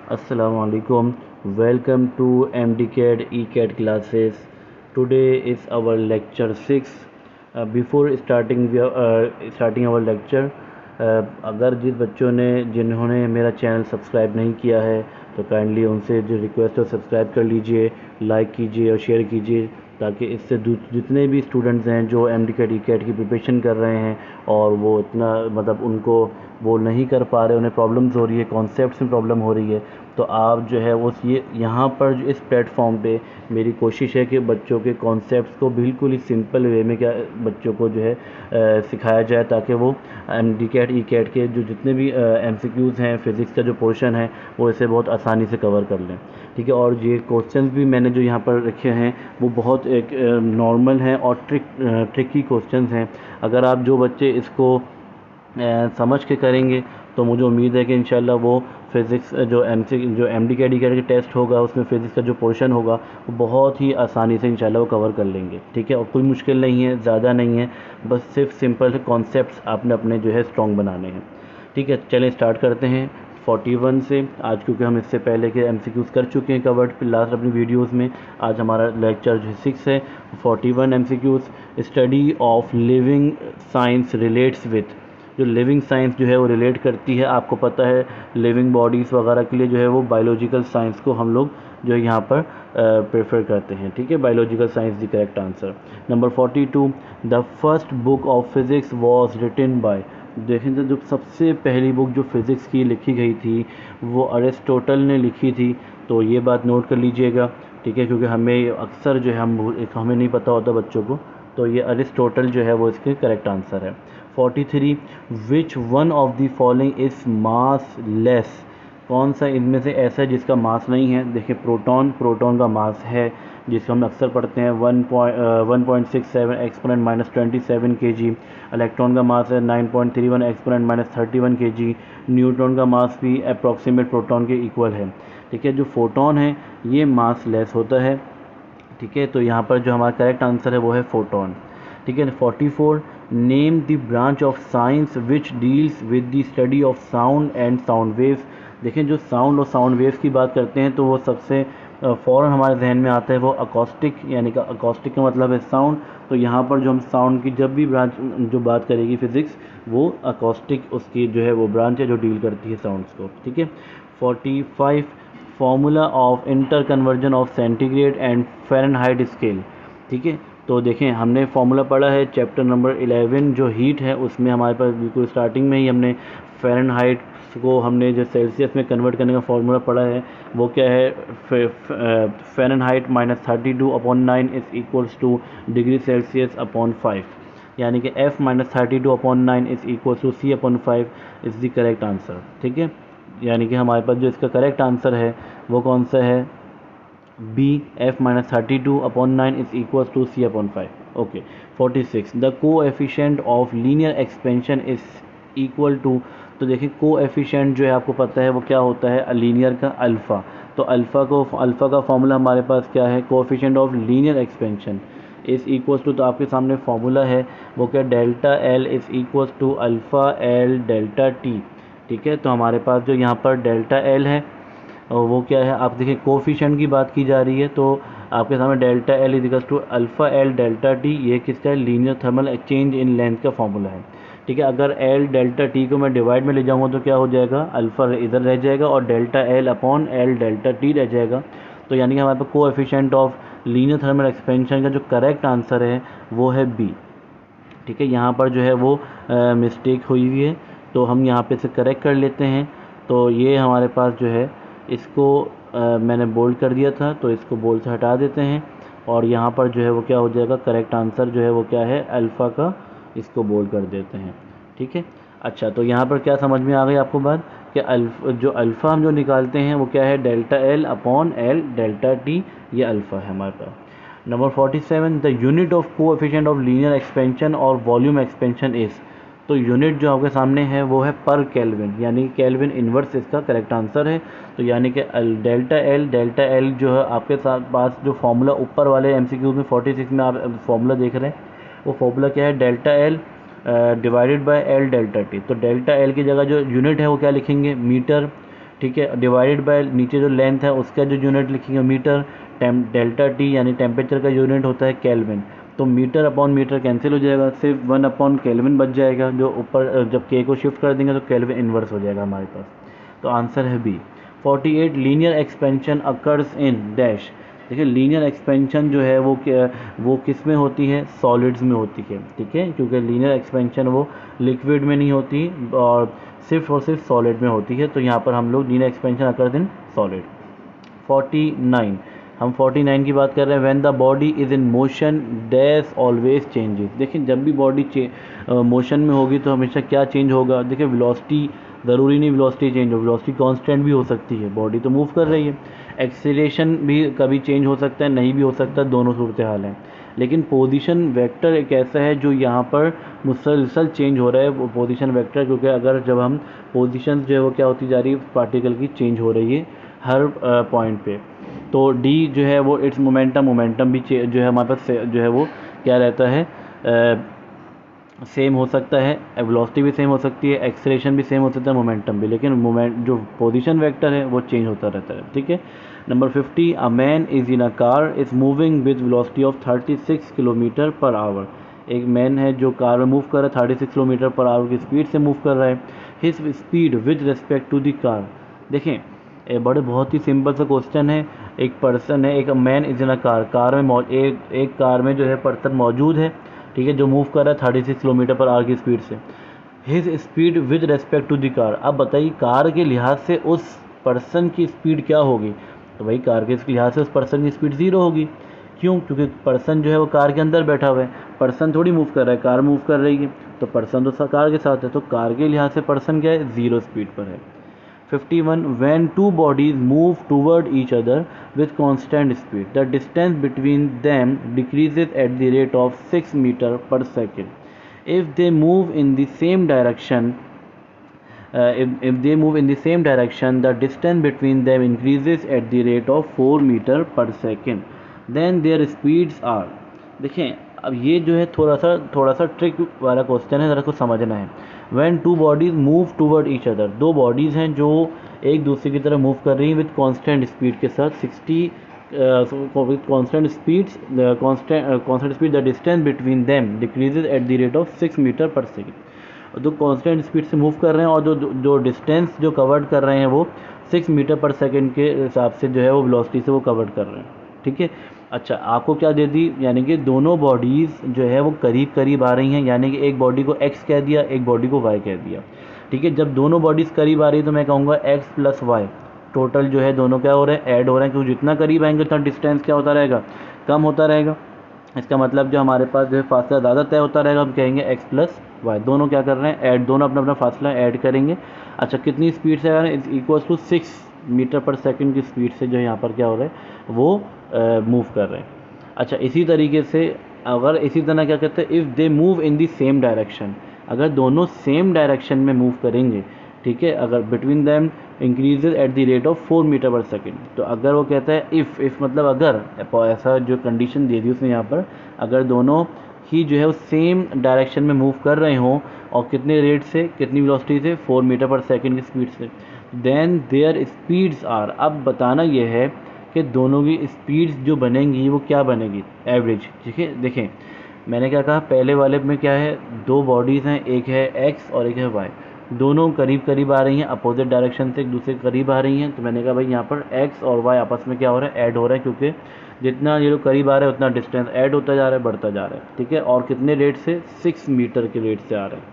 Assalamualaikum. Welcome to MDCAD ECAD classes. Today is our lecture 6. Before starting our lecture, अगर जिस बच्चों ने जिन्होंने मेरा चैनल सब्सक्राइब नहीं किया है तो काइंडली उनसे जो रिक्वेस्ट है सब्सक्राइब कर लीजिए, लाइक कीजिए और शेयर कीजिए, ताकि इससे जितने भी स्टूडेंट्स हैं जो MDCAD ECAD की प्रिपरेशन कर रहे हैं और वो इतना मतलब उनको वो नहीं कर पा रहे, उन्हें प्रॉब्लम्स हो रही है, कॉन्सेप्ट्स में प्रॉब्लम हो रही है, तो आप जो है उस ये यहाँ पर जो इस प्लेटफॉर्म पे मेरी कोशिश है कि बच्चों के कॉन्सेप्ट्स को बिल्कुल ही सिंपल वे में क्या बच्चों को जो है सिखाया जाए, ताकि वो MDCAD ECAD के जो जितने भी MCQs हैं, फिज़िक्स का जो पोर्शन है वो इसे बहुत आसानी से कवर कर लें। ठीक है, और ये क्वेश्चंस भी मैंने जो यहाँ पर रखे हैं वो बहुत एक नॉर्मल हैं और ट्रिकी क्वेश्चंस हैं। अगर आप जो बच्चे इसको समझ के करेंगे तो मुझे उम्मीद है कि इंशाल्लाह वो फ़िज़िक्स जो MDCAD ECAD का टेस्ट होगा उसमें फ़िज़िक्स का जो पोर्शन होगा वो बहुत ही आसानी से इंशाल्लाह वो कवर कर लेंगे। ठीक है, और कोई मुश्किल नहीं है, ज़्यादा नहीं है, बस सिर्फ सिंपल से कॉन्सेप्ट्स आपने अपने जो है स्ट्रॉन्ग बनाने हैं। ठीक है, चलें स्टार्ट करते हैं 41 से। आज क्योंकि हम इससे पहले के MCQs कर चुके हैं कवर्ड लास्ट अपनी वीडियोज़ में, आज हमारा लेक्चर जो 6 है। 41 MCQs। Study of living science relates with, जो लिविंग साइंस जो है वो रिलेट करती है, आपको पता है लिविंग बॉडीज़ वगैरह के लिए जो है वो बायोलॉजिकल साइंस को हम लोग जो है यहाँ पर प्रेफर करते हैं। ठीक है, biological science the correct answer. Number 42, the first book of physics was written by, देखें तो जो सबसे पहली बुक जो फिज़िक्स की लिखी गई थी वो अरिस्टोटल ने लिखी थी, तो ये बात नोट कर लीजिएगा। ठीक है, क्योंकि हमें अक्सर जो है हमें नहीं पता होता बच्चों को, तो ये अरिस्टोटल जो है वो इसके करेक्ट आंसर है। 43, which one of the following is mass less, कौन सा इनमें से ऐसा है जिसका मास नहीं है। देखिए प्रोटॉन का मास है, जिसको हम अक्सर पढ़ते हैं 1.67 एक्सपोनेंट -27 kg। इलेक्ट्रॉन का मास है 9.31 एक्सपोनेंट -31 kg। न्यूट्रॉन का मास भी अप्रॉक्सीमेट प्रोटॉन के इक्वल है। ठीक है, जो फोटोन है ये मास लेस होता है। ठीक है, तो यहाँ पर जो हमारा करेक्ट आंसर है वो है फोटोन। ठीक है, 44, name the branch of science which deals with the study of sound and sound waves. देखें, जो साउंड और साउंड वेव्स की बात करते हैं तो वो सबसे फ़ौरन हमारे जहन में आता है वो अकॉस्टिक, यानी कि अकॉस्टिक का मतलब है साउंड। तो यहाँ पर जो हम साउंड की जब भी ब्रांच जो बात करेगी फिज़िक्स, वो अकॉस्टिक उसकी जो है वो ब्रांच है जो डील करती है साउंड्स को। ठीक है, 45, formula of inter conversion of centigrade and Fahrenheit scale. ठीक है, तो देखें हमने फार्मूला पढ़ा है चैप्टर नंबर 11 जो हीट है उसमें, हमारे पास बिल्कुल स्टार्टिंग में ही हमने फ़ारेनहाइट को हमने जो सेल्सियस में कन्वर्ट करने का फार्मूला पढ़ा है वो क्या है, Fahrenheit -32/9 is equals to degree Celsius upon 5, यानी कि F -32/9 is equals to C/5 is the correct answer. ठीक है, यानी कि हमारे पास जो इसका करेक्ट आंसर है वो कौन सा है, B, F -32/9 is equals to C/5। Okay, 46, the coefficient of linear expansion is equal to, तो देखिए कोएफिशिएंट जो है आपको पता है वो क्या होता है, लीनियर का अल्फ़ा। तो अल्फ़ा का फॉर्मूला हमारे पास क्या है, coefficient of linear expansion is equals to, तो आपके सामने फार्मूला है वो क्या, delta L is equals to alpha L delta T. ठीक है, तो हमारे पास जो यहाँ पर डेल्टा एल है और वो क्या है, आप देखिए कोफिशिएंट की बात की जा रही है, तो आपके सामने delta L is equals to alpha L delta T, ये किसका है, linear thermal exchange in length का फॉर्मूला है। ठीक है, अगर एल डेल्टा टी को मैं डिवाइड में ले जाऊँगा तो क्या हो जाएगा, अल्फ़ा इधर रह जाएगा और delta L upon L delta T रह जाएगा। तो यानी कि हमारे पास coefficient of linear thermal expansion का जो करेक्ट आंसर है वो है बी। ठीक है, यहाँ पर जो है वो मिस्टेक हुई हुई है, तो हम यहाँ पे से करेक्ट कर लेते हैं। तो ये हमारे पास जो है इसको मैंने बोल्ड कर दिया था, तो इसको बोल्ड से हटा देते हैं और यहाँ पर जो है वो क्या हो जाएगा, करेक्ट आंसर जो है वो क्या है, अल्फ़ा का, इसको बोल्ड कर देते हैं। ठीक है, अच्छा, तो यहाँ पर क्या समझ में आ गई आपको बात कि अल्फ़ा हम जो निकालते हैं वो क्या है, delta L upon L delta T, ये अल्फ़ा है हमारे पास। Number 47, the unit of coefficient of linear expansion और वॉल्यूम एक्सपेंशन इज़, तो यूनिट जो आपके सामने है वो है पर केल्विन, यानी केल्विन इन्वर्स इसका करेक्ट आंसर है। तो यानी कि डेल्टा एल जो है आपके साथ पास जो फार्मूला ऊपर वाले MCQ में 46 में आप फार्मूला देख रहे हैं वो फार्मूला क्या है, delta L divided by L delta T. तो डेल्टा एल की जगह जो यूनिट है वो क्या लिखेंगे, मीटर। ठीक है, डिवाइडेड बाय नीचे जो लेंथ है उसका जो यूनिट लिखेंगे मीटर, डेल्टा टी यानी टेम्परेचर का यूनिट होता है केल्विन, तो मीटर अपॉन मीटर कैंसिल हो जाएगा, सिर्फ 1 अपॉन केल्विन बच जाएगा, जो ऊपर जब के को शिफ्ट कर देंगे तो केल्विन इन्वर्स हो जाएगा हमारे पास। तो आंसर है B. 48 linear expansion occurs in dash. देखिए लीनियर एक्सपेंशन जो है वो किस में होती है, सॉलिड्स में होती है, ठीक है, क्योंकि लीनियर एक्सपेंशन वो लिक्विड में नहीं होती और सिर्फ सॉलिड में होती है, तो यहाँ पर हम लोग linear expansion occurs in solid. 49 हम 49 की बात कर रहे हैं, when the body is in motion dash always changes. देखिए जब भी बॉडी मोशन में होगी तो हमेशा क्या चेंज होगा, देखिए वेलोसिटी, ज़रूरी नहीं वेलोसिटी चेंज हो, वेलोसिटी कांस्टेंट भी हो सकती है, बॉडी तो मूव कर रही है। एक्सीलरेशन भी कभी चेंज हो सकता है, नहीं भी हो सकता, दोनों सूरत हाल हैं। लेकिन पोजीशन वेक्टर एक ऐसा है जो यहाँ पर मुसलसल चेंज हो रहा है, वो पोजीशन वेक्टर, क्योंकि अगर जब हम पोजीशन जो है वो क्या होती जा रही है, पार्टिकल की चेंज हो रही है हर पॉइंट पे। तो डी जो है वो इट्स मोमेंटम भी जो है हमारे पास जो है वो क्या रहता है, सेम हो सकता है, वेलोसिटी भी सेम हो सकती है, एक्सेलरेशन भी सेम हो सकता है, मोमेंटम भी, लेकिन मोमेंट जो पोजीशन वेक्टर है वो चेंज होता रहता है, ठीक है। Number 50 a man is in a car is moving with velocity of 36 kilometre per hour. एक मैन है जो कार में मूव कर रहा है, 36 किलोमीटर पर आवर की स्पीड से मूव कर रहा है। His speed with respect to the car. देखें बहुत ही सिंपल सा क्वेश्चन है, एक पर्सन है, एक man is in a car में एक कार में जो है पर्सन मौजूद है, ठीक है, जो मूव कर रहा है 36 किलोमीटर पर आवर की स्पीड से। His speed with respect to the car. अब बताइए कार के लिहाज से उस पर्सन की स्पीड क्या होगी, तो भाई कार के लिहाज से उस पर्सन की स्पीड ज़ीरो होगी। क्यों, क्योंकि पर्सन जो है वो कार के अंदर बैठा हुआ है, पर्सन थोड़ी मूव कर रहा है, कार मूव कर रही है, तो पर्सन तो कार के साथ है, तो कार के लिहाज से पर्सन क्या है, ज़ीरो स्पीड पर है। 51 when two bodies move toward each other with constant speed, the distance between them decreases at the rate of 6 meter per second. If they move in the same direction, if they move in the same direction, the distance between them increases at the rate of 4 meter per second. Then their speeds are। देखें अब ये जो है थोड़ा सा trick वाला question है, ज़रा को समझना है। When two bodies move toward each other, दो बॉडीज़ हैं जो एक दूसरे की तरफ मूव कर रही हैं विद कांस्टेंट स्पीड के साथ, 60 with constant speeds, the constant speed, the distance between them decreases at the rate of 6 meter per second। जो कांस्टेंट स्पीड से मूव कर रहे हैं और जो डिस्टेंस जो कवर्ड कर रहे हैं वो 6 मीटर पर सेकंड के हिसाब से जो है वो वेलोसिटी से वो कवर्ड कर रहे हैं, ठीक है। अच्छा आपको क्या दे दी, यानी कि दोनों बॉडीज़ जो है वो करीब करीब आ रही हैं, यानी कि एक बॉडी को x कह दिया, एक बॉडी को y कह दिया, ठीक है। जब दोनों बॉडीज़ करीब आ रही है तो मैं कहूँगा x प्लस वाई, टोटल जो है दोनों क्या हो रहे हैं, ऐड हो रहे हैं, क्योंकि जितना करीब आएंगे उतना डिस्टेंस क्या होता रहेगा, कम होता रहेगा। इसका मतलब जो हमारे पास जो है फासला ज़्यादा तय होता रहेगा, हम कहेंगे x प्लस वाई, दोनों क्या कर रहे हैं, ऐड, दोनों अपना अपना फासला ऐड करेंगे। अच्छा कितनी स्पीड से आ रहे हैं, इज इक्वल टू 6 मीटर पर सेकंड की स्पीड से जो यहाँ पर क्या हो रहा है वो मूव कर रहे हैं। अच्छा इसी तरीके से अगर इसी तरह क्या कहते हैं, if they move in the same direction, अगर दोनों सेम डायरेक्शन में मूव करेंगे, ठीक है, अगर between them increases at the rate of 4 meter per second, तो अगर वो कहता है इफ़ मतलब अगर, ऐसा जो कंडीशन दे दी उसने यहाँ पर, अगर दोनों ही जो है वो सेम डायरेक्शन में मूव कर रहे हों और कितने रेट से, कितनी वेलोसिटी से, 4 मीटर पर सेकेंड की स्पीड से, देन देयर स्पीड्स आर। अब बताना यह है कि दोनों की स्पीड्स जो बनेंगी वो क्या बनेगी, एवरेज, ठीक है। देखें मैंने क्या कहा, पहले वाले में क्या है, दो बॉडीज़ हैं, एक है x और एक है y, दोनों करीब करीब आ रही हैं, अपोजिट डायरेक्शन से एक दूसरे के करीब आ रही हैं, तो मैंने कहा भाई यहाँ पर x और y आपस में क्या हो रहा है, ऐड हो रहा है, क्योंकि जितना ये लोग करीब आ रहे हैं उतना डिस्टेंस ऐड होता जा रहा है, बढ़ता जा रहा है, ठीक है। और कितने रेट से, 6 मीटर के रेट से आ रहे हैं,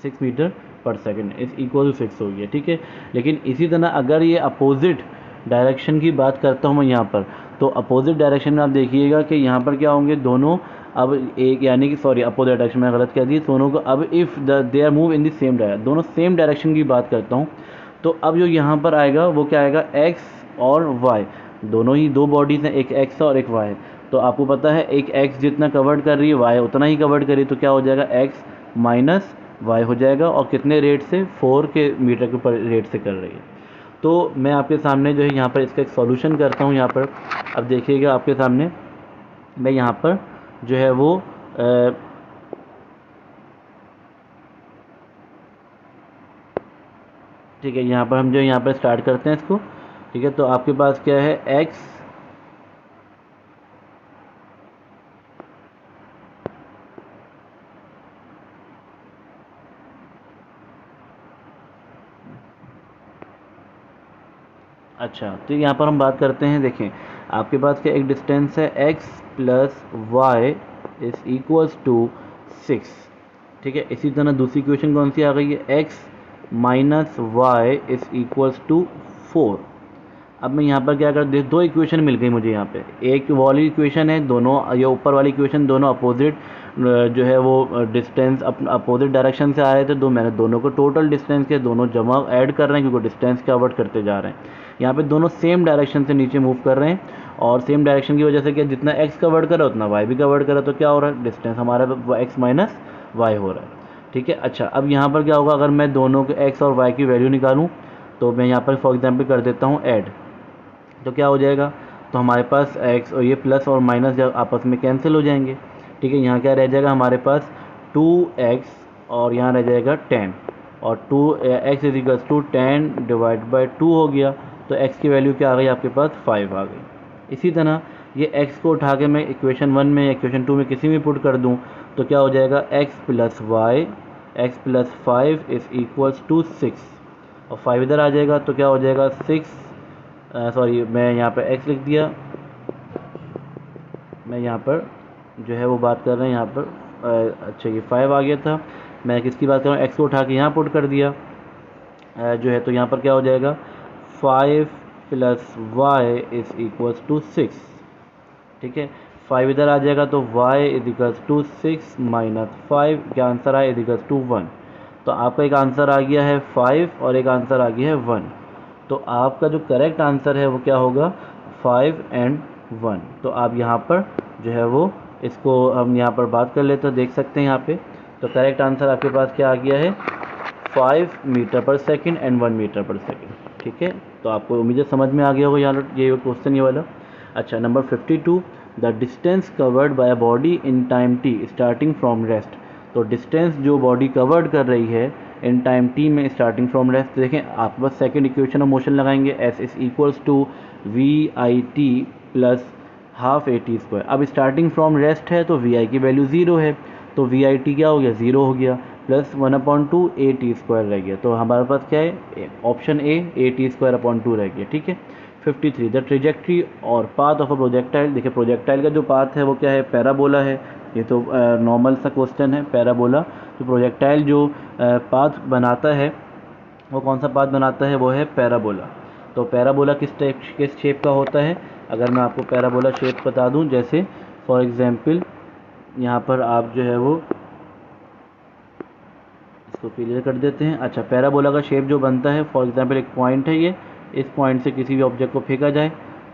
6 metre per second is equal to 6 हो गया, ठीक है। लेकिन इसी तरह अगर ये अपोजिट डायरेक्शन की बात करता हूँ मैं यहाँ पर, तो अपोजिट डायरेक्शन में आप देखिएगा कि यहाँ पर क्या होंगे दोनों, अब एक यानी कि सॉरी अपोजिट डायरेक्शन में गलत कह दी दोनों को, अब if they are move in the same direction, दोनों सेम डायरेक्शन की बात करता हूँ, तो अब जो यहाँ पर आएगा वो क्या आएगा, x और y, दोनों ही दो बॉडीज़ हैं, एक x और एक y है, तो आपको पता है एक x जितना कवर्ड कर रही है y उतना ही कवर्ड कर रही है, तो क्या हो जाएगा x माइनस y हो जाएगा, और कितने रेट से, 4 के मीटर के पर रेट से कर रही है। तो मैं आपके सामने जो है यहाँ पर इसका एक सॉल्यूशन करता हूँ यहाँ पर। अब देखिएगा आपके सामने मैं यहाँ पर जो है वो ठीक है, यहाँ पर हम जो यहाँ पर स्टार्ट करते हैं इसको। ठीक है, तो आपके पास क्या है, x, अच्छा तो यहाँ पर हम बात करते हैं, देखें आपके पास क्या एक डिस्टेंस है x plus Y is equals to 6। ठीक है, इसी तरह दूसरी इक्वेशन कौन सी आ गई है, x minus Y is equals to 4। अब मैं यहाँ पर क्या कर दे, दो इक्वेशन मिल गई मुझे यहाँ पे, एक वाली इक्वेशन है, दोनों ये ऊपर वाली इक्वेशन दोनों अपोजिट जो है वो डिस्टेंस अपोजिट डायरेक्शन से आ रहे थे, मैंने दोनों को टोटल डिस्टेंस के दोनों जमा ऐड कर रहे हैं क्योंकि डिस्टेंस के अवॉइड करते जा रहे हैं। यहाँ पे दोनों सेम डायरेक्शन से नीचे मूव कर रहे हैं और सेम डायरेक्शन की वजह से क्या, जितना एक्स कवर्ड करा उतना वाई भी कवर्ड करा, तो क्या हो रहा है, डिस्टेंस हमारा एक्स माइनस वाई हो रहा है। ठीक है, अच्छा अब यहाँ पर क्या होगा, अगर मैं दोनों के एक्स और वाई की वैल्यू निकालूँ तो मैं यहाँ पर फॉर एग्जाम्पल कर देता हूँ ऐड, तो क्या हो जाएगा, तो हमारे पास x और ये प्लस और माइनस जब आपस में कैंसिल हो जाएंगे। ठीक है, यहाँ क्या रह जाएगा हमारे पास 2x और यहाँ रह जाएगा 10 और 2x is equals to 10 divide by 2 हो गया, तो x की वैल्यू क्या आ गई आपके पास 5 आ गई। इसी तरह ये x को उठा के मैं इक्वेशन 1 में या इक्वेशन 2 में किसी में पुट कर दूँ तो क्या हो जाएगा, x plus Y X plus 5 is equals to 6 और 5 इधर आ जाएगा तो क्या हो जाएगा 6, सॉरी मैं यहाँ पर x लिख दिया, मैं यहाँ पर जो है वो बात कर रहे हैं यहाँ पर अच्छा ये 5 आ गया था, मैं किसकी बात कर रहा हूँ, x को उठा के यहाँ पुट कर दिया जो है, तो यहाँ पर क्या हो जाएगा 5 plus Y is equals to 6। ठीक है, 5 इधर आ जाएगा तो y is equals to 6 minus 5, क्या आंसर आया, इज इक्वल्स टू 1। तो आपका एक आंसर आ गया है 5 और एक आंसर आ गया है 1। तो आपका जो करेक्ट आंसर है वो क्या होगा, 5 एंड 1। तो आप यहाँ पर जो है वो इसको हम यहाँ पर बात कर लेते हैं, देख सकते हैं यहाँ पे, तो करेक्ट आंसर आपके पास क्या आ गया है 5 मीटर पर सेकंड एंड 1 मीटर पर सेकंड। ठीक है, तो आपको उम्मीद है समझ में आ गया होगा यहाँ ये क्वेश्चन ये वाला। अच्छा number 52, the distance covered by a body in time T starting from rest. तो डिस्टेंस जो बॉडी कवर्ड कर रही है इन टाइम टी में स्टार्टिंग फ्रॉम रेस्ट, देखें आप बस सेकंड इक्वेशन ऑफ मोशन लगाएंगे, S is equals to V I T plus half A T square. अब स्टार्टिंग फ्रॉम रेस्ट है तो वी आई की वैल्यू 0 है, तो वी आई टी क्या हो गया 0 हो गया, प्लस 1/2 ए टी स्क्वायर रह गया, तो हमारे पास क्या है option A T square upon 2 रह गया। ठीक है, 53, द ट्रेजेक्ट्री और पाथ ऑफ अ प्रोजेक्टाइल। देखिए प्रोजेक्टाइल का जो पाथ है वो क्या है, पैराबोला है, ये तो नॉर्मल सा क्वेश्चन है, पैराबोला। तो प्रोजेक्टाइल जो पाथ बनाता है वो कौन सा पाथ बनाता है, वो है पैराबोला। तो पैराबोला किस शेप का होता है, अगर मैं आपको पैराबोला शेप बता दूं, जैसे फॉर एग्जांपल यहाँ पर आप जो है वो इसको क्लियर कर देते हैं। अच्छा पैराबोला का शेप जो बनता है, फॉर एग्जांपल एक पॉइंट है, ये इस पॉइंट से किसी भी ऑब्जेक्ट को फेंका जाए,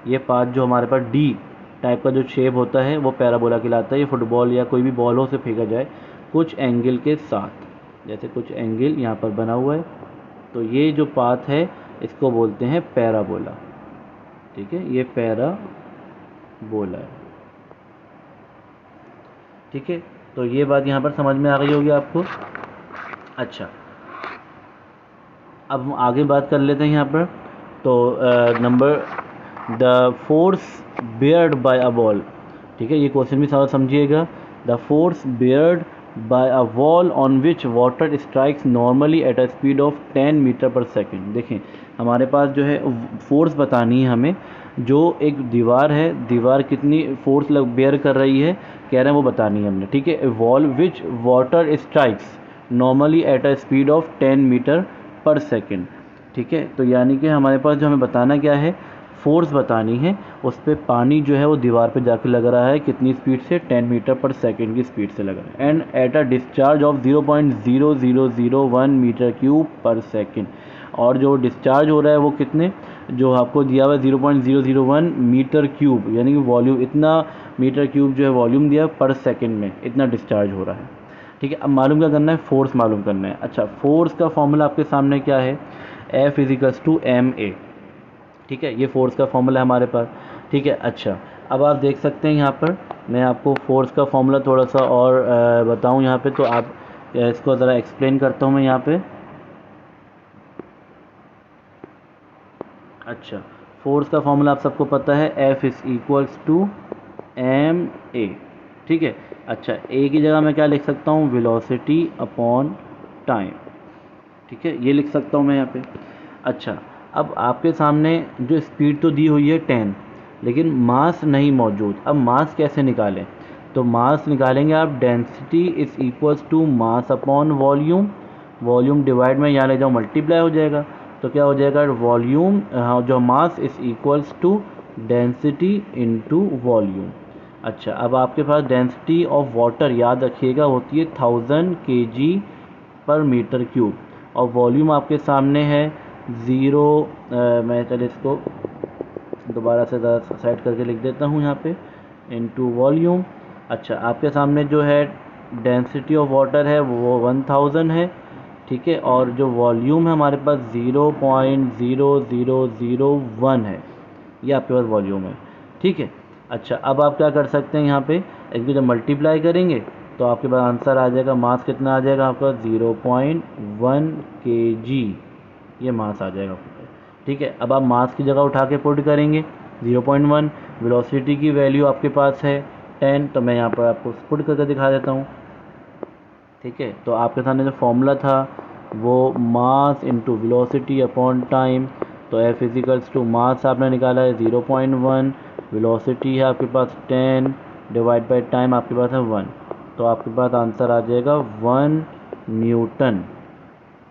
ये पाथ जो हमारे पास डी टाइप का जो शेप होता है वो पैराबोला कहलाता है। ये फुटबॉल या कोई भी बॉल हो से फेंका जाए कुछ एंगल के साथ, जैसे कुछ एंगल यहाँ पर बना हुआ है, तो ये जो पाथ है इसको बोलते हैं पैराबोला। ठीक है, ये पैराबोला है। ठीक है, तो ये बात यहाँ पर समझ में आ गई होगी आपको। अच्छा अब हम आगे बात कर लेते हैं यहाँ पर, तो number the force beared by a ball. ठीक है, ये क्वेश्चन भी सारा समझिएगा। The force beared by a wall on which water strikes normally at a speed of 10 meter per second. देखें हमारे पास जो है फोर्स बतानी है हमें, जो एक दीवार है, दीवार कितनी फोर्स बेयर कर रही है कह रहे हैं वो बतानी है हमने। ठीक है, wall which water strikes normally at a speed of 10 meter per second. ठीक है, तो यानी कि हमारे पास जो हमें बताना क्या है, फोर्स बतानी है, उस पर पानी जो है वो दीवार पे जाके लग रहा है कितनी स्पीड से, 10 मीटर पर सेकेंड की स्पीड से लग रहा है, and at a discharge of 0.0001 meter cube per second. और जो डिस्चार्ज हो रहा है वो कितने, जो आपको दिया हुआ है 0.001 मीटर क्यूब, यानी कि वॉल्यूम इतना मीटर क्यूब जो है वॉल्यूम दिया पर सेकेंड में इतना डिस्चार्ज हो रहा है। ठीक है, अब मालूम क्या करना है, फोर्स मालूम करना है। अच्छा फोर्स का फॉर्मूला आपके सामने क्या है, F इजिकल्स टू ma। ठीक है, ये फोर्स का फॉर्मूला है हमारे पास। ठीक है, अच्छा अब आप देख सकते हैं यहाँ पर मैं आपको फोर्स का फॉर्मूला थोड़ा सा और बताऊँ यहाँ पे, तो आप इसको ज़रा एक्सप्लेन करता हूँ मैं यहाँ पे। अच्छा, फोर्स का फॉर्मूला आप सबको पता है, F is equals to M A, ठीक है। अच्छा, ए की जगह मैं क्या लिख सकता हूँ, वेलोसिटी अपॉन टाइम, ठीक है, ये लिख सकता हूँ मैं यहाँ पे। अच्छा, अब आपके सामने जो स्पीड तो दी हुई है 10, लेकिन मास नहीं मौजूद। अब मास कैसे निकालें, तो मास निकालेंगे आप, density is equals to mass upon volume, volume divide में यहाँ ले जाओ मल्टीप्लाई हो जाएगा, तो क्या हो जाएगा, वॉल्यूम जो mass is equals to density into volume. अच्छा, अब आपके पास डेंसिटी ऑफ वाटर याद रखिएगा होती है 1000 kg पर मीटर क्यूब, और वॉल्यूम आपके सामने है 0, मैं चलिए इसको दोबारा से साइड करके लिख देता हूँ यहाँ पे, इनटू वॉल्यूम। अच्छा, आपके सामने जो है डेंसिटी ऑफ वाटर है वो 1000 है, ठीक है, और जो वॉल्यूम है हमारे पास 0.0001 है, ये आपके पास वॉल्यूम है, ठीक है। अच्छा, अब आप क्या कर सकते हैं, यहाँ पे इसको जब मल्टीप्लाई करेंगे तो आपके पास आंसर आ जाएगा, मास कितना आ जाएगा आपका 0.1 kg, ये मास आ जाएगा आपके पास, ठीक है। अब आप मास की जगह उठा के पुट करेंगे 0.1, वेलोसिटी की वैल्यू आपके पास है 10, तो मैं यहाँ पर आपको पुट करके दिखा देता हूँ, ठीक है। तो आपके सामने जो फॉर्मूला था वो mass into velocity upon time, तो एफ फिजिकल्स टू मास आपने निकाला है 0.1, वेलोसिटी है आपके पास 10 डिवाइड बाई टाइम आपके पास है 1, तो आपके पास आंसर आ जाएगा 1 न्यूटन,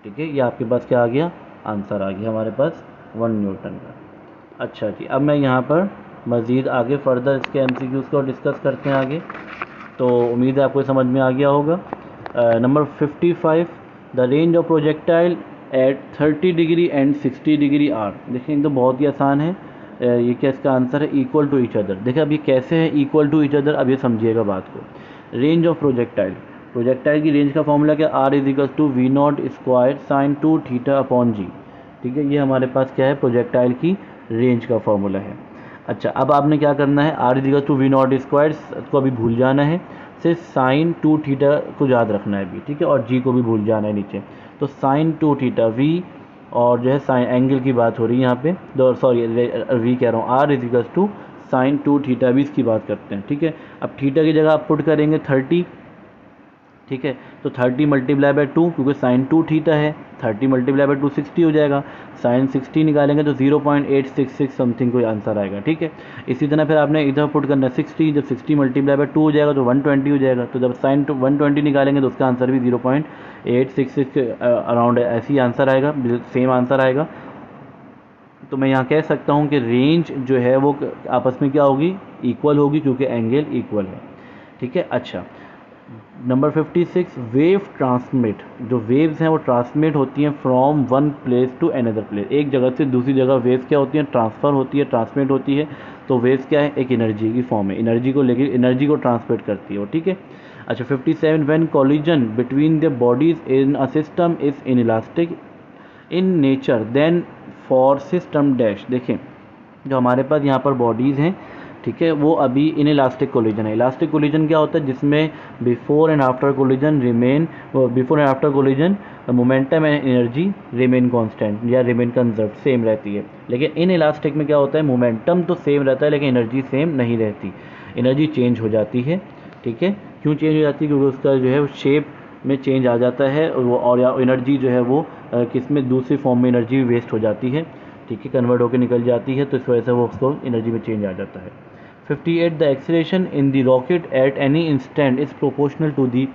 ठीक है। ये आपके पास क्या आ गया, आंसर आ गया हमारे पास 1 न्यूटन का। अच्छा जी, अब मैं यहाँ पर मज़ीद आगे फर्दर इसके एमसीक्यूज़ को डिस्कस करते हैं आगे, तो उम्मीद है आपको समझ में आ गया होगा। Number 55, the range of projectile at 30 degree and 60 degree are. देखिए, तो बहुत ही आसान है, ये क्या इसका आंसर है, इक्वल टू ईच अदर। देखिए अब ये कैसे है इक्वल टू ईच अदर, अब ये समझिएगा बात को। रेंज ऑफ प्रोजेक्टाइल, प्रोजेक्टाइल की रेंज का फॉर्मूला क्या, R is equal to V not square sine 2 theta upon G, ठीक है। ये हमारे पास क्या है, प्रोजेक्टाइल की रेंज का फॉर्मूला है। अच्छा, अब आपने क्या करना है, R is equal to V not square को अभी भूल जाना है, सिर्फ साइन 2 थीटा को याद रखना है अभी, ठीक है, और जी को भी भूल जाना है नीचे। तो साइन 2 थीटा वी, और जो है साइन एंगल की बात हो रही है यहाँ पे, दो सॉरी वी कह रहा हूँ, R is equal to sine 2 theta भी इसकी बात करते हैं, ठीक है। अब थीटा की जगह आप पुट करेंगे 30, ठीक है, तो 30 मल्टीप्लाई बाई 2, क्योंकि साइन 2 थीटा है, 30 मल्टीप्लाई बाई 2 60 हो जाएगा, साइन 60 निकालेंगे तो 0.866 समथिंग कोई आंसर आएगा, ठीक है। इसी तरह फिर आपने इधर पुट करना है 60, जब 60 मल्टीप्लाई बाई 2 हो जाएगा तो 120 हो जाएगा, तो जब साइन 120 निकालेंगे तो उसका आंसर भी 0.866 अराउंड ऐसी आंसर आएगा, सेम आंसर आएगा। तो मैं यहाँ कह सकता हूँ कि रेंज जो है वो आपस में क्या होगी, इक्वल होगी, क्योंकि एंगल इक्वल है, ठीक है। अच्छा, नंबर 56, वेव ट्रांसमिट, जो वेव्स हैं वो ट्रांसमिट होती हैं from one place to another place, एक जगह से दूसरी जगह वेव्स क्या होती हैं, ट्रांसफ़र होती है, ट्रांसमिट होती है। तो वेव्स क्या है, एक एनर्जी की फॉर्म है, एनर्जी को लेके एनर्जी को ट्रांसमिट करती है वो, ठीक है। अच्छा, 57, when collision between the bodies in a system is inelastic in nature then for system dash. देखें, जो हमारे पास यहाँ पर बॉडीज़ हैं, ठीक है, वो अभी इन इलास्टिक कोलिजन है। इलास्टिक कोलिजन क्या होता है, जिसमें before and after collision momentum and energy remain constant या रिमेन कंजर्व, सेम रहती है। लेकिन इन इलास्टिक में क्या होता है, मोमेंटम तो सेम रहता है लेकिन एनर्जी सेम नहीं रहती, एनर्जी चेंज हो जाती है, ठीक है। क्यों चेंज हो जाती है, क्योंकि उसका जो है शेप में चेंज आ जाता है, और या एनर्जी जो है वो किस में दूसरी फॉर्म में एनर्जी वेस्ट हो जाती है, ठीक है, कन्वर्ट होकर निकल जाती है, तो इस वजह से वो उसको एनर्जी में चेंज आ जाता है। 58, the acceleration in the rocket at any instant is proportional to the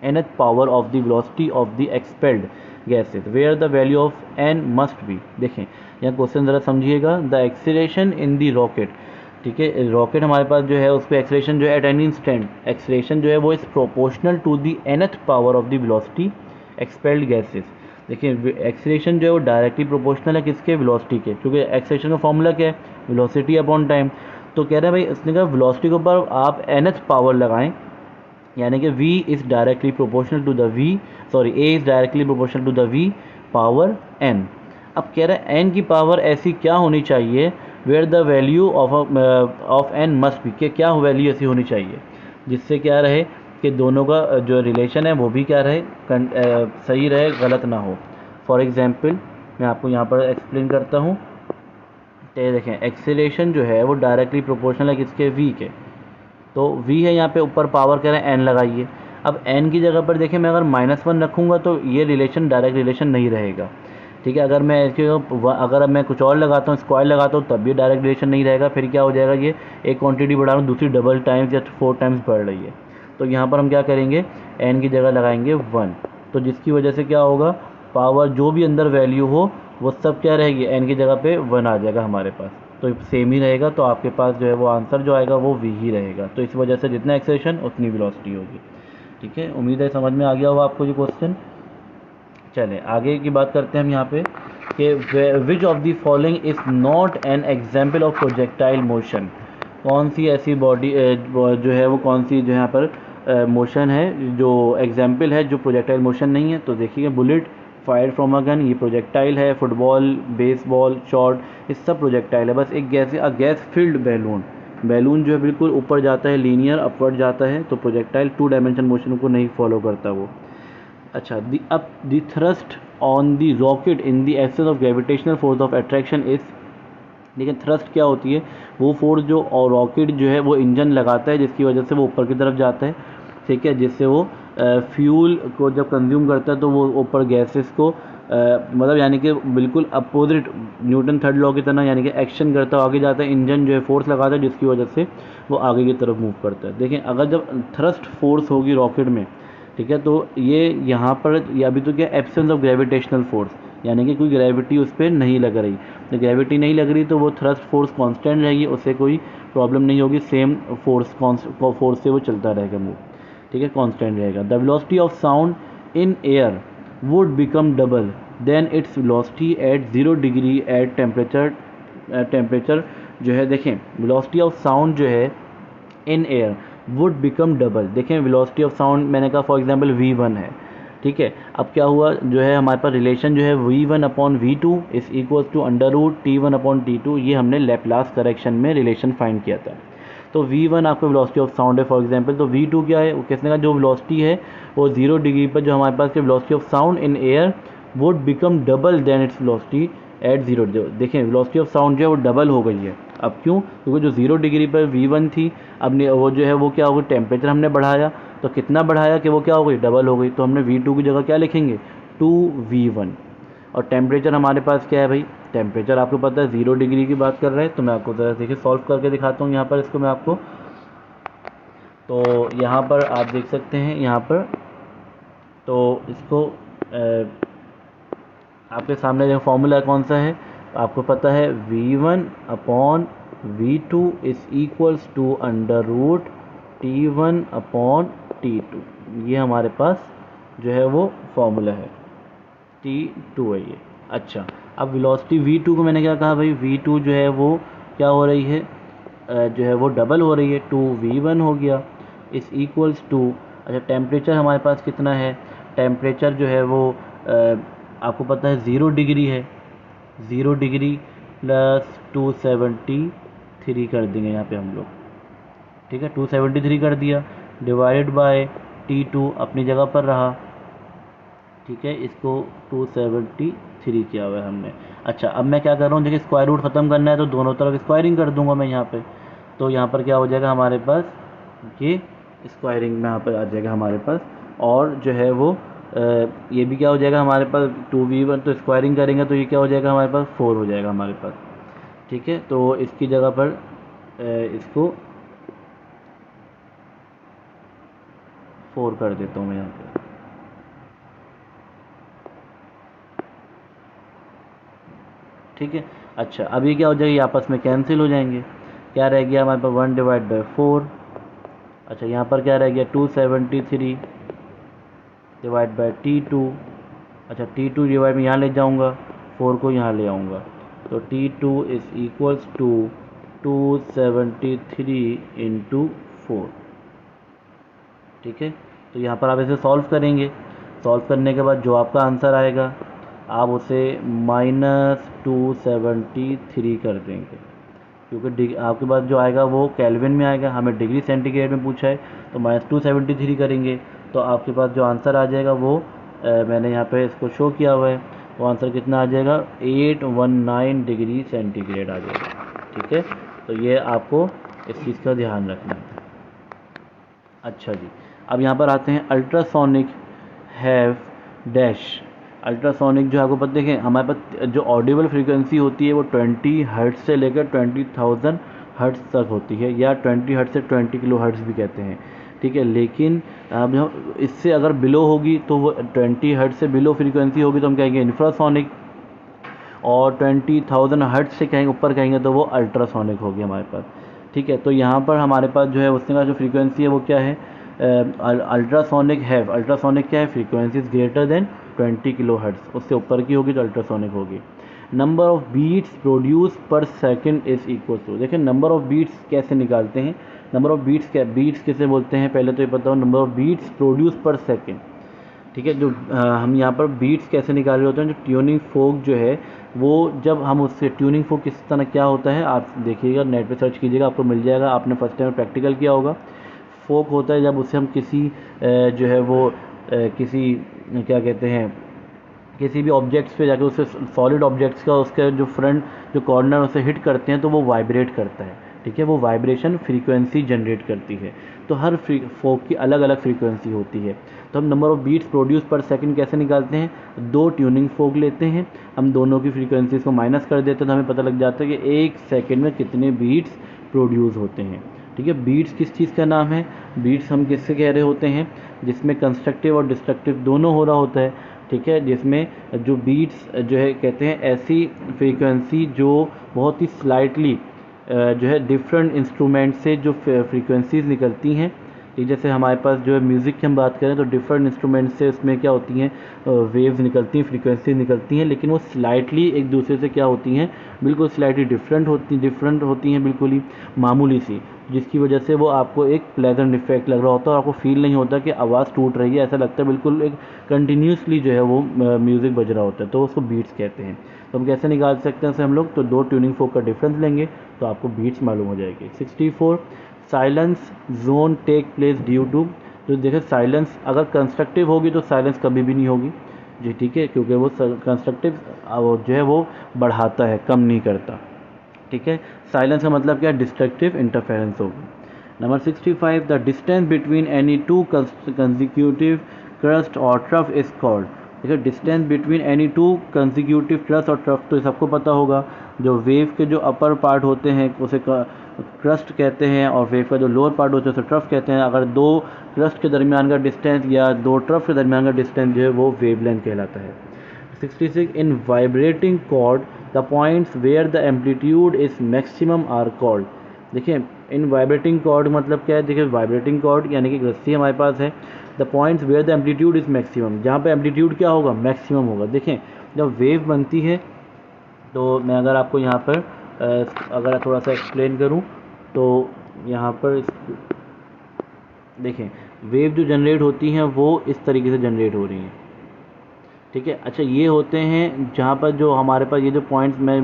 nth power of the velocity of the expelled gases where the value of n must be. देखें, यहाँ क्वेश्चन ज़रा समझिएगा, the acceleration in the rocket, ठीक है, rocket हमारे पास जो है उसको एक्सीलरेशन जो है एट एनी इंस्टेंट, एक्सीलरेशन जो है वो is proportional to the nth power of the velocity expelled gases. देखिए, एक्सीलरेशन जो है वो डायरेक्टली प्रोपोर्शनल है किसके, वेलोसिटी के, क्योंकि एक्सीलरेशन का फॉर्मूला क्या है, वेलोसिटी अपॉन टाइम। तो कह रहे हैं भाई, इसने कहा वेलोसिटी के ऊपर आप nth पावर लगाएं, यानी कि v is directly proportional to the v, sorry a is directly proportional to the v power n। अब कह रहा है n की पावर ऐसी क्या होनी चाहिए, where the value of n must be, कि क्या वैल्यू ऐसी होनी चाहिए जिससे क्या रहे कि दोनों का जो रिलेशन है वो भी क्या रहे, सही रहे, गलत ना हो। फॉर एग्जांपल मैं आपको यहाँ पर एक्सप्लेन करता हूँ। तो ये देखें एक्सेलेरेशन जो है वो डायरेक्टली प्रोपोर्शनल है किसके, v के। तो v है यहाँ पे, ऊपर पावर कह रहे हैं n लगाइए। अब n की जगह पर देखें मैं अगर -1 रखूँगा तो ये रिलेशन डायरेक्ट रिलेशन नहीं रहेगा, ठीक है। अगर मैं इसके अगर अब मैं कुछ और लगाता हूँ, स्क्वायर लगाता हूँ, तब भी डायरेक्ट रिलेशन नहीं रहेगा। फिर क्या हो जाएगा, ये एक क्वांटिटी बढ़ा रहा हूँ, दूसरी डबल टाइम्स या 4 टाइम्स बढ़ रही है। तो यहाँ पर हम क्या करेंगे, n की जगह लगाएंगे 1, तो जिसकी वजह से क्या होगा, पावर जो भी अंदर वैल्यू हो वो सब क्या रहेगी, n की जगह पे 1 आ जाएगा हमारे पास। तो सेम ही रहेगा, तो आपके पास जो है वो आंसर जो आएगा वो v ही रहेगा। तो इस वजह से जितना एक्सेलेरेशन उतनी वेलोसिटी होगी, ठीक है। उम्मीद है समझ में आ गया होगा आपको ये क्वेश्चन। चलें आगे की बात करते हैं हम यहाँ पे कि which of the following is not an example of projectile motion. कौन सी ऐसी बॉडी जो है वो कौन सी जो यहाँ पर मोशन है जो एग्जाम्पल है जो प्रोजेक्टाइल मोशन नहीं है। तो देखिए bullet fire from a gun, ये प्रोजेक्टाइल है। फुटबॉल, बेसबॉल, शॉट, ये सब प्रोजेक्टाइल है। बस एक गैस फिल्ड बैलून, बैलून जो है बिल्कुल ऊपर जाता है, लीनियर अपवर्ड जाता है, तो प्रोजेक्टाइल 2 डायमेंशन मोशन को नहीं फॉलो करता वो। अच्छा, the thrust on the rocket in the absence of gravitational force of attraction is. लेकिन थ्रस्ट क्या होती है, वो फोर्स जो और रॉकेट जो है वो इंजन लगाता है जिसकी वजह से वो ऊपर की तरफ जाता है, ठीक है। जिससे वो फ्यूल को जब कंज्यूम करता है तो वो ऊपर गैसेस को मतलब यानी कि बिल्कुल अपोजिट न्यूटन थर्ड लॉ की तरह, यानी कि एक्शन करता है, आगे जाता है, इंजन जो है फोर्स लगाता है जिसकी वजह से वो आगे की तरफ मूव करता है। देखें अगर जब थ्रस्ट फोर्स होगी रॉकेट में, ठीक है, तो ये यहाँ पर ये अभी तो क्या एब्सेंस ऑफ ग्रेविटेशनल फोर्स, यानी कि कोई ग्रेविटी उस पर नहीं लग रही। तो ग्रेविटी नहीं लग रही तो वो थ्रस्ट फोर्स कांस्टेंट रहेगी, उससे कोई प्रॉब्लम नहीं होगी, सेम फोर्स से वो चलता रहेगा मूव, ठीक है, कांस्टेंट रहेगा। The velocity of sound in air would become double then its velocity at 0 degree at temperature जो है। देखें वेलोसिटी ऑफ साउंड जो है in air would become double. देखें वेलोसिटी ऑफ साउंड मैंने कहा फॉर एग्जांपल v1 है, ठीक है। अब क्या हुआ जो है हमारे पास रिलेशन जो है v1 upon v2 is equals to √t1 upon t2। ये हमने लेप्लास करेक्शन में रिलेशन फाइंड किया था। तो v1 आपका वेलोसिटी ऑफ साउंड है फॉर एग्जांपल, तो v2 क्या है, वो किसने कहा जो वेलोसिटी है वो 0 डिग्री पर जो हमारे पास velocity of sound in air would become double then its velocity at 0। देखें वेलोसिटी ऑफ साउंड जो है वो डबल हो गई है। अब क्यों, क्योंकि जो 0 डिग्री पर v1 थी, अब वो जो है वो क्या हो गई, टेम्परेचर हमने बढ़ाया, तो कितना बढ़ाया कि वो क्या हो गई, डबल हो गई। तो हमने v2 की जगह क्या लिखेंगे, 2v1। और टेम्परेचर हमारे पास क्या है भाई, टेम्परेचर आपको पता है 0 डिग्री की बात कर रहे हैं। तो मैं आपको ज़रा देखिए सॉल्व करके दिखाता हूँ यहाँ पर इसको मैं आपको। तो यहाँ पर आप देख सकते हैं यहाँ पर, तो इसको आपके सामने जो फॉर्मूला कौन सा है आपको पता है, v1 upon v2 is equals to √t1 upon t2। ये हमारे पास जो है वो फॉर्मूला है, t2 है ये। अच्छा, अब वेलोसिटी v2 को मैंने क्या कहा भाई, v2 जो है वो क्या हो रही है, जो है वो डबल हो रही है, 2v1 हो गया इस इक्वल्स टू। अच्छा, टेम्परेचर हमारे पास कितना है, टेम्परेचर जो है वो आपको पता है 0 डिग्री है, 0 डिग्री प्लस 273 कर देंगे यहाँ पे हम लोग, ठीक है। 273 कर दिया डिवाइडेड बाय t2 अपनी जगह पर रहा, ठीक है। इसको 273 किया हुआ है हमने। अच्छा, अब मैं क्या कर रहा हूँ, देखिए स्क्वायर रूट ख़त्म करना है तो दोनों तरफ स्क्वायरिंग कर दूंगा मैं यहाँ पे। तो यहाँ पर क्या हो जाएगा हमारे पास, ये स्क्वायरिंग में यहाँ पर आ जाएगा हमारे पास। और जो है वो ये भी क्या हो जाएगा हमारे पास 2v1, तो स्क्वायरिंग करेंगे तो ये क्या हो जाएगा हमारे पास 4 हो जाएगा हमारे पास, ठीक है। तो इसकी जगह पर इसको 4 कर देता हूँ मैं यहाँ पर, ठीक है। अच्छा, अब ये क्या हो जाएगा, आपस में कैंसिल हो जाएंगे, क्या रह गया हमारे पास 1/4। अच्छा, यहाँ पर क्या रह गया 273 डिवाइड बाय t2। अच्छा, t2 डिवाइड में यहाँ ले जाऊँगा, 4 को यहाँ ले आऊँगा, तो t2 is equals to 273 into 4, ठीक है। तो यहाँ पर आप इसे सॉल्व करेंगे, सॉल्व करने के बाद जो आपका आंसर आएगा आप उसे -273 कर देंगे, क्योंकि आपके पास जो आएगा वो केल्विन में आएगा, हमें डिग्री सेंटीग्रेड में पूछा है, तो -273 करेंगे तो आपके पास जो आंसर आ जाएगा वो मैंने यहाँ पे इसको शो किया हुआ है, वो आंसर कितना आ जाएगा 819 डिग्री सेंटीग्रेड आ जाएगा। ठीक है, तो ये आपको इस चीज़ का ध्यान रखना है। अच्छा जी, अब यहाँ पर आते हैं अल्ट्रासोनिक हैव डैश। अल्ट्रासोनिक जो आपको पता, देखें हमारे पास जो ऑडिबल फ्रीक्वेंसी होती है वो 20 हर्ट्ज से लेकर 20,000 हर्ट्ज तक होती है, या 20 हर्ट्ज से 20 किलो हर्ट्ज भी कहते हैं। ठीक है, लेकिन अब हम इससे अगर बिलो होगी तो वो 20 हर्ट्ज से बिलो फ्रीक्वेंसी होगी तो हम कहेंगे इंफ्रासोनिक, और 20,000 हर्ट्ज से कहेंगे ऊपर कहेंगे तो वो अल्ट्रासोनिक होगी हमारे पास। ठीक है, तो यहाँ पर हमारे पास जो है उसने का जो फ्रीक्वेंसी है वो क्या है, अल्ट्रासोनिक है। अल्ट्रासोनिक क्या है, frequency is greater than 20 kilo hertz, उससे ऊपर की होगी तो अल्ट्रासोनिक होगी। नंबर ऑफ बीट्स प्रोड्यूस पर सेकंड इज इक्वल टू, देखिए नंबर ऑफ बीट्स कैसे निकालते हैं, नंबर ऑफ बीट्स क्या, बीट्स किसे बोलते हैं पहले तो ये बताओ, नंबर ऑफ बीट्स प्रोड्यूस पर सेकंड। ठीक है, जो हम यहाँ पर बीट्स कैसे निकाल रहे होते हैं, जो ट्यूनिंग फोक जो है वो जब हम उससे, ट्यूनिंग फोक किस तरह क्या होता है आप देखिएगा, नेट पे सर्च कीजिएगा आपको मिल जाएगा, आपने फर्स्ट टाइम प्रैक्टिकल किया होगा। फोक होता है जब उससे हम किसी जो है वो किसी क्या कहते हैं, किसी भी ऑब्जेक्ट्स पे जाके उससे, सॉलिड ऑब्जेक्ट्स का उसका जो फ्रंट जो कॉर्नर उसे हिट करते हैं तो वो वाइब्रेट करता है। ठीक है, वो वाइब्रेशन फ्रीक्वेंसी जनरेट करती है। तो हर फोक की अलग अलग फ्रीक्वेंसी होती है। तो हम नंबर ऑफ बीट्स प्रोड्यूस पर सेकंड कैसे निकालते हैं, दो ट्यूनिंग फोक लेते हैं, हम दोनों की फ्रीक्वेंसीज को माइनस कर देते हैं तो हमें पता लग जाता है कि एक सेकेंड में कितने बीट्स प्रोड्यूस होते हैं। ठीक है, बीट्स किस चीज़ का नाम है, बीट्स हम किससे कह रहे होते हैं, जिसमें कंस्ट्रक्टिव और डिस्ट्रक्टिव दोनों हो रहा होता है। ठीक है, जिसमें जो बीट्स जो है कहते हैं ऐसी फ्रीक्वेंसी जो बहुत ही स्लाइटली जो है डिफरेंट इंस्ट्रूमेंट से जो फ्रीक्वेंसीज निकलती हैं, ये जैसे हमारे पास जो है म्यूज़िक की हम बात करें तो डिफरेंट इंस्ट्रूमेंट से उसमें क्या होती हैं, वेव्स निकलती हैं, फ्रीक्वेंसीज निकलती हैं, लेकिन वो स्लाइटली एक दूसरे से क्या होती हैं, बिल्कुल स्लाइटली डिफरेंट होती हैं, बिल्कुल ही मामूली सी, जिसकी वजह से वो आपको एक प्लेजेंट इफेक्ट लग रहा होता है और आपको फील नहीं होता कि आवाज़ टूट रही है, ऐसा लगता है बिल्कुल एक कंटिन्यूसली जो है वो म्यूज़िक बज रहा होता है, तो उसको बीट्स कहते हैं। तो हम कैसे निकाल सकते हैं उसे हम लोग, तो दो ट्यूनिंग फोक का डिफरेंस लेंगे तो आपको बीट्स मालूम हो जाएगी। 64 silence zone take place due to, तो देखिए साइलेंस अगर कंस्ट्रक्टिव होगी तो साइलेंस कभी भी नहीं होगी जी। ठीक है, क्योंकि वो कंस्ट्रक्टिव जो है वो बढ़ाता है, कम नहीं करता। ठीक है, साइलेंस का मतलब क्या है, डिस्ट्रक्टिव इंटरफेरेंस होगी। Number 65 the distance between any two consecutive crust और ट्रफ इज कॉल्ड। देखिए distance between any two consecutive crust और ट्रफ तो सबको पता होगा, जो वेव के जो अपर पार्ट होते हैं उसे क्रस्ट कहते हैं और वेव का जो लोअर पार्ट होता है उसे ट्रफ कहते हैं। अगर दो क्रस्ट के दरमियान का डिस्टेंस या दो ट्रफ के दरमियान का डिस्टेंस जो है वो वेवलेंथ कहलाता है। 66 in vibrating cord the points where the amplitude is maximum are called. देखिए इन वाइब्रेटिंग कॉर्ड मतलब क्या है, देखिए वाइब्रेटिंग कॉर्ड यानी कि रस्सी हमारे पास है, the points where the amplitude is maximum, जहाँ पे एम्पलीट्यूड क्या होगा, मैक्सिमम होगा। देखें जब वेव बनती है तो मैं अगर आपको यहाँ पर अगर थोड़ा सा एक्सप्लेन करूँ तो यहाँ पर देखें वेव जो जनरेट होती हैं वो इस तरीके से जनरेट हो रही हैं। ठीक है, अच्छा ये होते हैं जहाँ पर जो हमारे पास ये जो पॉइंट्स मैं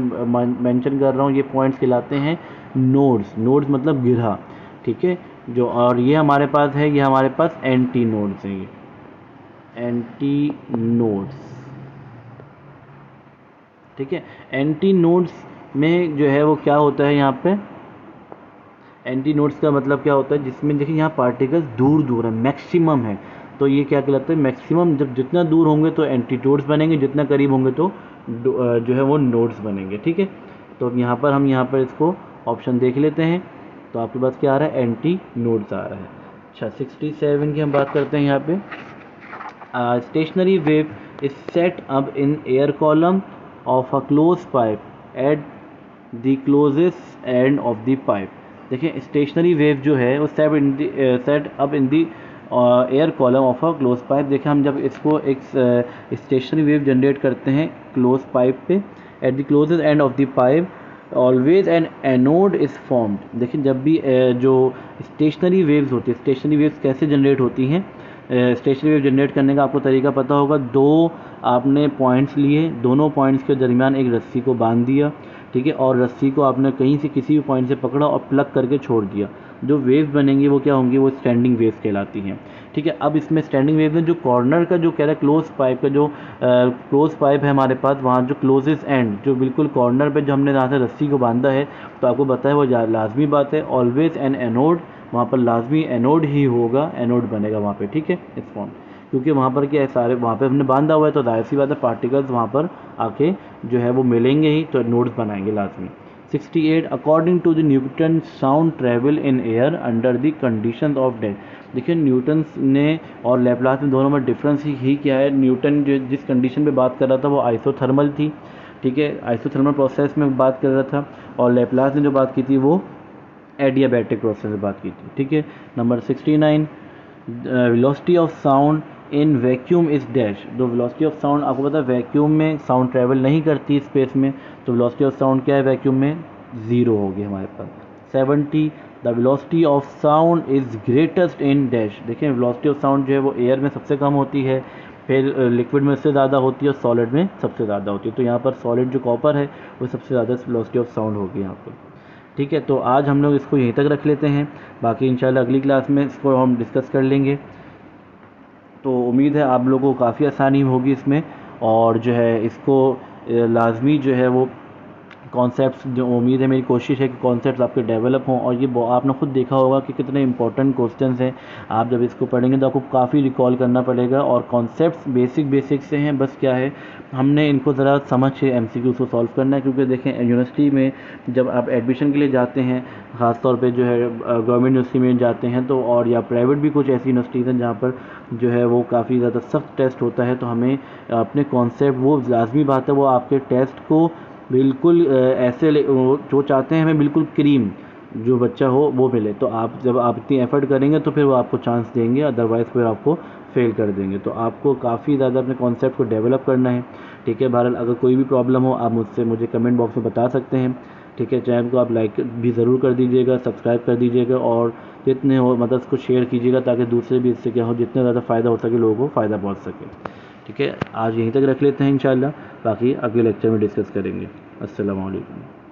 मेंशन कर रहा हूँ ये पॉइंट्स कहलाते हैं नोड्स। नोड्स मतलब गिरहा। ठीक है, जो और ये हमारे पास है, ये हमारे पास एंटी नोड्स हैं, ये एंटी नोड्स। ठीक है, एंटी नोड्स में जो है वो क्या होता है, यहाँ पे एंटी नोड्स का मतलब क्या होता है, जिसमें देखिए यहाँ पार्टिकल्स दूर दूर है, मैक्सिमम है, तो ये क्या कहलाता है, मैक्सिमम। जब जितना दूर होंगे तो एंटीटोड्स बनेंगे, जितना करीब होंगे तो जो है वो नोड्स बनेंगे। ठीक है, तो अब यहाँ पर हम यहाँ पर इसको ऑप्शन देख लेते हैं, तो आपके पास क्या आ रहा है, एंटी नोड्स आ रहा है। अच्छा 67 की हम बात करते हैं यहाँ पे, stationary wave is set up in air column of a close pipe at the closest end of the pipe. देखिए स्टेशनरी वेव जो है वो set up in the air column of a close pipe. देखिए हम जब इसको एक stationary wave generate करते हैं क्लोज पाइप पे, at the closest end of the pipe always an anode is formed. देखिए जब भी जो स्टेशनरी वेव्स होती है, स्टेशनरी वेव्स कैसे जनरेट होती हैं, स्टेशनरी वेव जनरेट करने का आपको तरीका पता होगा। दो आपने पॉइंट्स लिए, दोनों पॉइंट्स के दरमियान एक रस्सी को बांध दिया, ठीक है, और रस्सी को आपने कहीं से किसी भी पॉइंट से पकड़ा और प्लग करके छोड़ दिया। जो वेव्स बनेंगी वो क्या होंगी, वो स्टैंडिंग वेव्स कहलाती हैं, ठीक है। अब इसमें स्टैंडिंग वेव में जो कॉर्नर का जो कह रहा है क्लोज पाइप का जो क्लोज पाइप है हमारे पास, वहाँ जो क्लोजेस्ट एंड जो बिल्कुल कॉर्नर पे जो हमने जहाँ से रस्सी को बांधा है, तो आपको पता है वो लाजमी बात है, ऑलवेज एन एनोड, वहाँ पर लाजमी एनोड ही होगा, एनोड बनेगा वहाँ पे, ठीक है, इस फॉर्म, क्योंकि वहाँ पर क्या है, सारे वहाँ पे हमने बांधा हुआ है, तो जाहिर सी बात है पार्टिकल्स वहाँ पर आके जो है वो मिलेंगे ही, तो नोड्स बनाएंगे लाजमी। 68 according to the Newton sound travel in air under the condition of death. देखिए न्यूटन ने और लेप्लास में दोनों में डिफरेंस ही क्या है। न्यूटन जो जिस कंडीशन पे बात कर रहा था वो आइसोथर्मल थी, ठीक है, आइसोथर्मल प्रोसेस में बात कर रहा था, और लेप्लास ने जो बात की थी वो एडियाबैटिक प्रोसेस में बात की थी, ठीक है। Number 69 velocity of sound in vacuum is dash. तो वेलोसिटी ऑफ साउंड आपको पता है वैक्यूम में साउंड ट्रैवल नहीं करती स्पेस में, तो वेलोसिटी ऑफ साउंड क्या है वैक्यूम में, ज़ीरो होगी हमारे पास। 70 the velocity of sound is greatest in dash. देखें वेलोसिटी ऑफ साउंड जो है वो एयर में सबसे कम होती है, फिर लिक्विड में सबसे ज़्यादा होती है और सॉलिड में सबसे ज़्यादा होती है। तो यहाँ पर सॉलिड जो कॉपर है वो सबसे ज़्यादा वेलोसिटी ऑफ साउंड होगी यहाँ पर, ठीक है। तो आज हम लोग इसको यहीं तक रख लेते हैं, बाकी इंशाल्लाह अगली क्लास में इसको हम डिस्कस कर लेंगे। तो उम्मीद है आप लोगों को काफ़ी आसानी होगी इसमें, और जो है इसको लाजमी जो है वो कॉन्सेप्ट्स, जो उम्मीद है मेरी कोशिश है कि कॉन्सेप्ट्स आपके डेवलप हों, और ये आपने खुद देखा होगा कि कितने इंपॉर्टेंट क्वेश्चंस हैं। आप जब इसको पढ़ेंगे तो आपको काफ़ी रिकॉल करना पड़ेगा, और कॉन्सेप्ट्स बेसिक से हैं, बस क्या है हमने इनको ज़रा समझ के MCQ को सॉल्व करना है। क्योंकि देखें यूनिवर्सिटी में जब आप एडमिशन के लिए जाते हैं, ख़ासतौर पे जो है गवर्नमेंट यूनिवर्सिटी में जाते हैं, तो और या प्राइवेट भी कुछ ऐसी यूनिवर्सिटीज़ हैं जहाँ पर जो है वो काफ़ी ज़्यादा सख्त टेस्ट होता है, तो हमें अपने कॉन्सेप्ट, वो लाजमी बात है वो आपके टेस्ट को बिल्कुल ऐसे जो चाहते हैं हमें बिल्कुल क्रीम जो बच्चा हो वो मिले। तो आप जब आप इतनी एफर्ट करेंगे तो फिर वो आपको चांस देंगे, अदरवाइज़ फिर आपको फेल कर देंगे। तो आपको काफ़ी ज़्यादा अपने कॉन्सेप्ट को डेवलप करना है, ठीक है। बहरहाल अगर कोई भी प्रॉब्लम हो आप मुझे कमेंट बॉक्स में बता सकते हैं, ठीक है। चैनल को आप लाइक भी ज़रूर कर दीजिएगा, सब्सक्राइब कर दीजिएगा, और जितने हो मतलब उसको शेयर कीजिएगा ताकि दूसरे भी इससे क्या हो, जितना ज़्यादा फ़ायदा हो सके लोगों को फ़ायदा पहुँच सके, ठीक है। आज यहीं तक रख लेते हैं इंशाल्लाह, बाकी अगले लेक्चर में डिस्कस करेंगे। अस्सलाम वालेकुम।